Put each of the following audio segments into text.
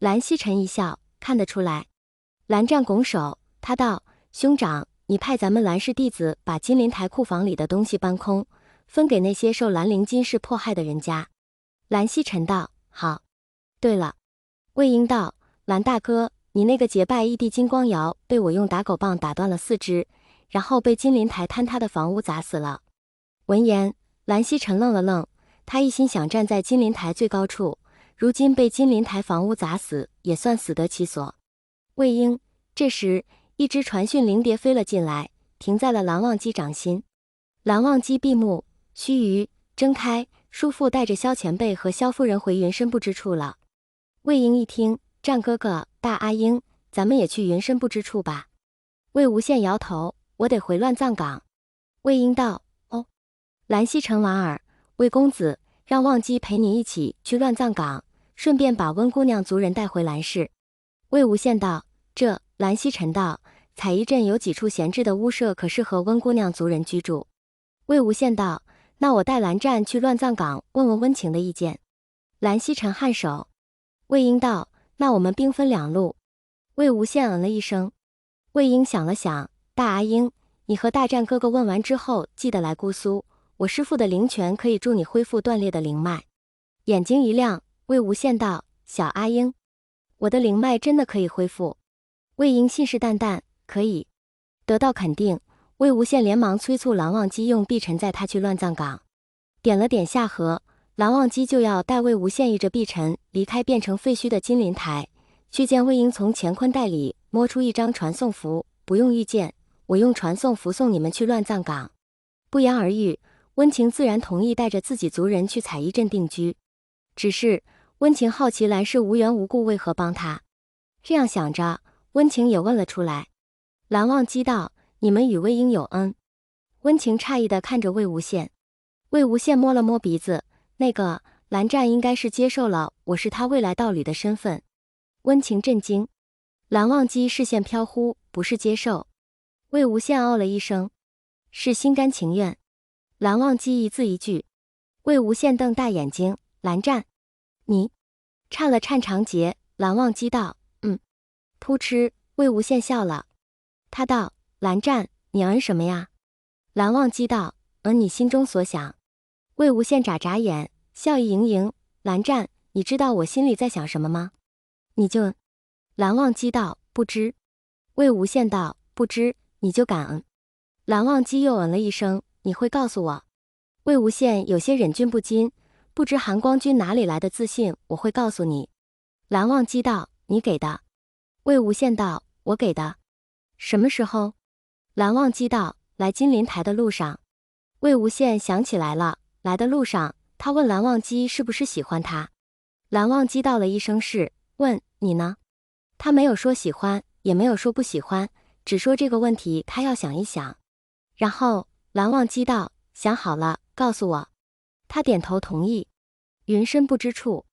蓝曦臣一笑，看得出来。蓝湛拱手，他道：兄长，你派咱们蓝氏弟子把金陵台库房里的东西搬空，分给那些受兰陵金氏迫害的人家。蓝曦臣道：好。对了。魏婴道：蓝大哥，你那个结拜义弟金光瑶被我用打狗棒打断了4只，然后被金陵台坍塌的房屋砸死了。闻言，蓝曦臣愣了愣，他一心想站在金陵台最高处，如今被金陵台房屋砸死，也算死得其所。魏婴，这时一只传讯灵蝶飞了进来，停在了蓝忘机掌心。蓝忘机闭目，须臾睁开，叔父带着萧前辈和萧夫人回云深不知处了。魏婴一听，战哥哥，大阿英，咱们也去云深不知处吧。魏无羡摇头，我得回乱葬岗。魏婴道：哦。蓝曦臣莞尔，魏公子，让忘机陪你一起去乱葬岗，顺便把温姑娘族人带回蓝氏。魏无羡道：这。蓝曦臣道：采邑镇有几处闲置的屋舍，可适合温姑娘族人居住。魏无羡道：那我带蓝湛去乱葬岗问问温情的意见。蓝曦臣颔首。魏婴道：那我们兵分2路。魏无羡嗯了一声。魏婴想了想，大阿英，你和大战哥哥问完之后，记得来姑苏，我师父的灵泉可以助你恢复断裂的灵脉。眼睛一亮，魏无羡道：小阿英，我的灵脉真的可以恢复？魏婴信誓旦旦：可以。得到肯定，魏无羡连忙催促蓝忘机用碧尘载他去乱葬岗。点了点下颌，蓝忘机就要带魏无羡依着碧尘离开变成废墟的金陵台，却见魏婴从乾坤袋里摸出一张传送符，不用御剑，我用传送符送你们去乱葬岗。不言而喻，温情自然同意带着自己族人去采邑镇定居。只是温情好奇蓝氏无缘无故为何帮他，这样想着，温情也问了出来。蓝忘机道：你们与魏婴有恩。温情诧异地看着魏无羡。魏无羡摸了摸鼻子，那个蓝湛应该是接受了我是他未来道侣的身份。温情震惊。蓝忘机视线飘忽，不是接受。魏无羡哦了一声，是心甘情愿。蓝忘机一字一句。魏无羡瞪大眼睛，蓝湛，你？颤了颤长睫。蓝忘机道：扑哧，魏无羡笑了。他道：蓝湛，你什么呀？蓝忘机道：你心中所想。魏无羡眨眨眼，笑意盈盈。蓝湛，你知道我心里在想什么吗？你就……蓝忘机道：不知。魏无羡道：不知，你就感恩。蓝忘机又了一声：你会告诉我？魏无羡有些忍俊不禁，不知韩光君哪里来的自信，我会告诉你。蓝忘机道：你给的。魏无羡道：我给的。什么时候？蓝忘机道：来金陵台的路上。魏无羡想起来了，来的路上，他问蓝忘机是不是喜欢他。蓝忘机道了一声是，问你呢？他没有说喜欢，也没有说不喜欢，只说这个问题他要想一想。然后蓝忘机道：想好了，告诉我。他点头同意。云深不知处。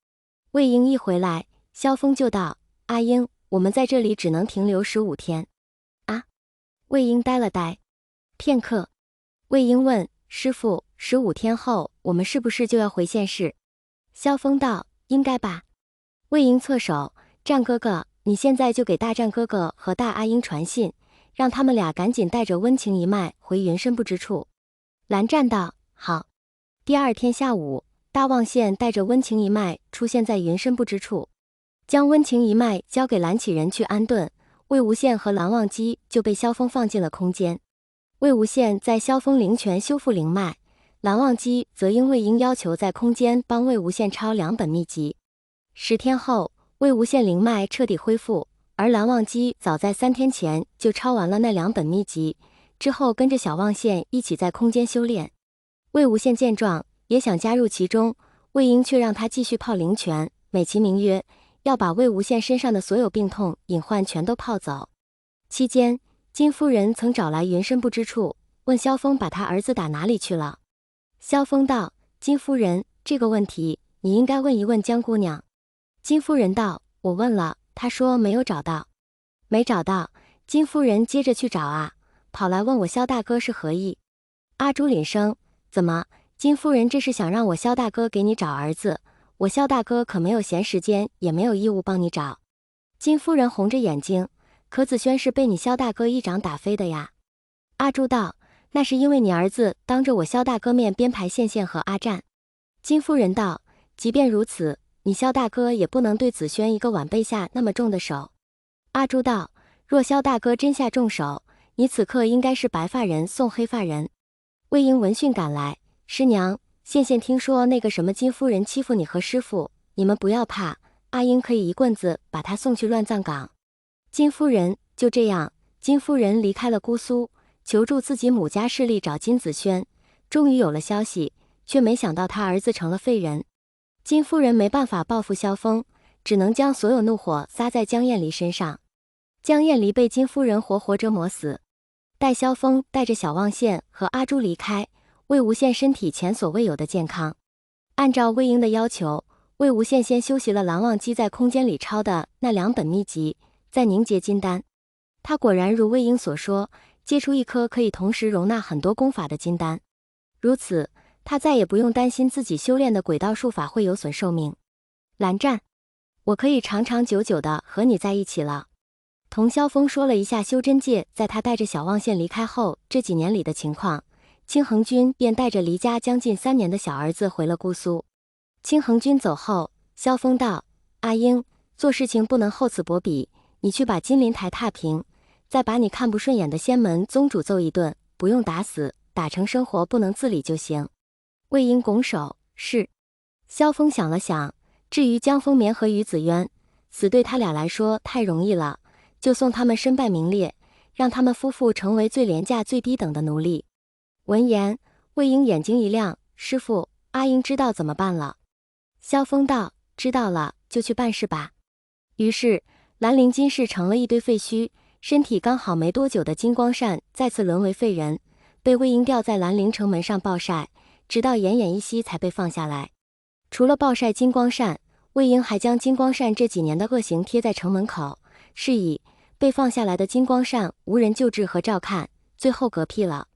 魏婴一回来，萧峰就道：阿英，我们在这里只能停留15天。啊？魏婴呆了呆。片刻，魏婴问：师父，15天后我们是不是就要回县市？萧峰道：应该吧。魏婴侧手：战哥哥，你现在就给大战哥哥和大阿英传信，让他们俩赶紧带着温情一脉回云深不知处。蓝湛道：好。第2天下午，大望县带着温情一脉出现在云深不知处，将温情一脉交给蓝启仁去安顿。魏无羡和蓝忘机就被萧峰放进了空间。魏无羡在萧峰灵泉修复灵脉，蓝忘机则因魏婴要求在空间帮魏无羡抄2本秘籍。10天后，魏无羡灵脉彻底恢复，而蓝忘机早在3天前就抄完了那2本秘籍，之后跟着小望县一起在空间修炼。魏无羡见状，也想加入其中，魏婴却让他继续泡灵泉，美其名曰要把魏无羡身上的所有病痛隐患全都泡走。期间，金夫人曾找来云深不知处，问萧峰把他儿子打哪里去了。萧峰道：金夫人，这个问题你应该问一问江姑娘。金夫人道：我问了，她说没有找到。没找到。金夫人接着去找啊，跑来问我萧大哥是何意。阿朱凛声：怎么，金夫人这是想让我萧大哥给你找儿子？我萧大哥可没有闲时间，也没有义务帮你找。金夫人红着眼睛，可子轩是被你萧大哥一掌打飞的呀。阿朱道，那是因为你儿子当着我萧大哥面编排线和阿战。金夫人道，即便如此，你萧大哥也不能对子轩一个晚辈下那么重的手。阿朱道，若萧大哥真下重手，你此刻应该是白发人送黑发人。魏婴闻讯赶来，师娘，线听说那个什么金夫人欺负你和师傅，你们不要怕，阿英可以一棍子把他送去乱葬岗。金夫人，就这样，金夫人离开了姑苏，求助自己母家势力找金子轩，终于有了消息，却没想到他儿子成了废人。金夫人没办法报复萧峰，只能将所有怒火撒在江燕离身上。江燕离被金夫人活活折磨死。待萧峰带着小望县和阿朱离开，魏无羡身体前所未有的健康。按照魏婴的要求，魏无羡先修习了蓝忘机在空间里抄的那2本秘籍，再凝结金丹。他果然如魏婴所说，结出一颗可以同时容纳很多功法的金丹。如此，他再也不用担心自己修炼的鬼道术法会有损寿命。蓝湛，我可以长长久久的和你在一起了。同萧峰说了一下修真界在他带着小望县离开后这几年里的情况，青恒君便带着离家将近3年的小儿子回了姑苏。青恒君走后，萧峰道，阿英，做事情不能厚此薄彼，你去把金陵台踏平，再把你看不顺眼的仙门宗主揍一顿，不用打死，打成生活不能自理就行。魏婴拱手，是。萧峰想了想，至于江风眠和于子渊，死对他俩来说太容易了，就送他们身败名裂，让他们夫妇成为最廉价最低等的奴隶。闻言，魏婴眼睛一亮，师父，阿英知道怎么办了。萧峰道，知道了，就去办事吧。于是兰陵金氏成了一堆废墟，身体刚好没多久的金光善再次沦为废人，被魏婴吊在兰陵城门上暴晒，直到奄奄一息才被放下来。除了暴晒金光善，魏婴还将金光善这几年的恶行贴在城门口，是以被放下来的金光善无人救治和照看，最后嗝屁了。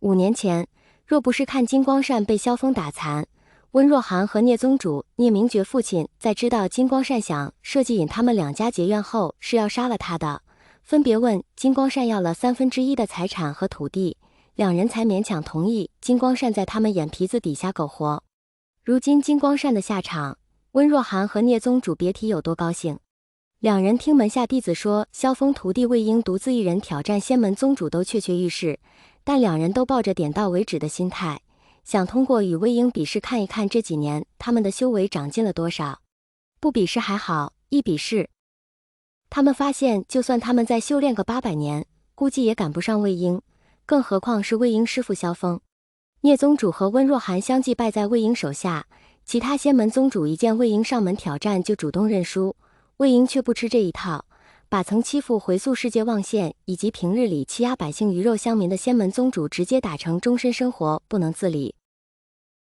5年前，若不是看金光善被萧峰打残，温若寒和聂宗主聂明觉父亲在知道金光善想设计引他们2家结怨后是要杀了他的，分别问金光善要了1/3的财产和土地，2人才勉强同意金光善在他们眼皮子底下苟活。如今金光善的下场，温若寒和聂宗主别提有多高兴。2人听门下弟子说萧峰徒弟魏婴独自一人挑战仙门宗主都跃跃欲试，但2人都抱着点到为止的心态，想通过与魏婴比试看一看这几年他们的修为长进了多少。不比试还好，一比试，他们发现就算他们再修炼个800年，估计也赶不上魏婴，更何况是魏婴师父萧峰。聂宗主和温若寒相继败在魏婴手下，其他仙门宗主一见魏婴上门挑战就主动认输，魏婴却不吃这一套，把曾欺负回溯世界望县以及平日里欺压百姓鱼肉乡民的仙门宗主直接打成终身生活不能自理。